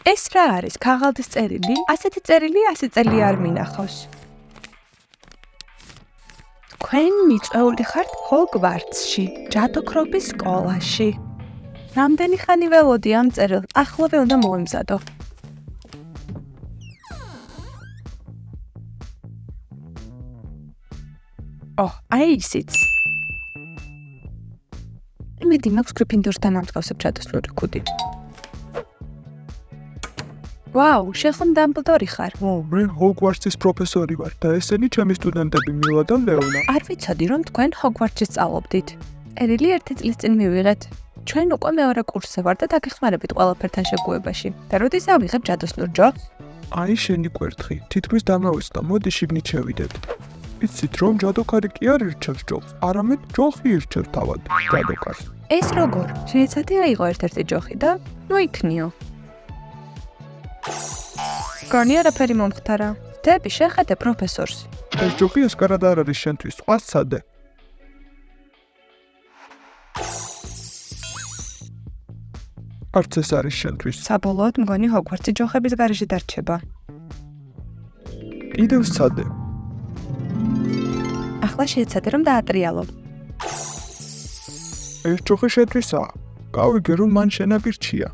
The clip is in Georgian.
ეს რა არის? ქაღალდის წერილი? ასეთი წერილი 100 წელი არ მინახავს. თქვენ მიწვეული ხართ ჰოგვარტსში, ჯადოქრობის სკოლაში. რამდენი ხანი ველოდი ამ წერილს? ახლავე უნდა მოვიმზადო. აი ისიც. იმედი მაქვს გრიფინდორთან ამსგავსებ ჩადოსნური ქუდი. ვაუ, შეხომ დამბლდორი ხარ. მე ჰოგვარტსის პროფესორი ვარ და ესენი ჩემი სტუდენტები მილა და ლეონა. არ ვიცოდი რომ თქვენ ჰოგვარტსში სწავლობდით. წერილი 1 წლის წინ მივიღეთ. ჩვენ უკვე მეორე კურსზე ვარ და დაგეხმარებით ყველაფერთან შეგუებაში. და როდის ავიღებ ჯადოსნურ ჯოხს? აი შენი კვერთხი, თითქმის დამავიწყდა, მოდი შიგნით შევიდეთ. იცით რომ ჯადოქარი კი არ ირჩევს ჯოხს, არამედ ჯოხი ირჩევს თავად ჯადოქარს. ეს როგორ? შეეცადე აიღო ერთ-ერთი ჯოხი და მოიქნიო. გონი არაფერი მომხდარა. დები, შეხედე პროფესორს. ეს ჯოხი ასკარად არ არის შენთვის, სხვას ცადე. არც ეს არის შენთვის. საბოლოოდ მგონი ჰოგვარტსი ჯოხების გარეშე დარჩება. კიდევ სცადე. ახლა შეეცადე რომ დაატრიალო. ეს ჯოხი შენთვისაა. გავიგე რომ მან შენაპირჩია.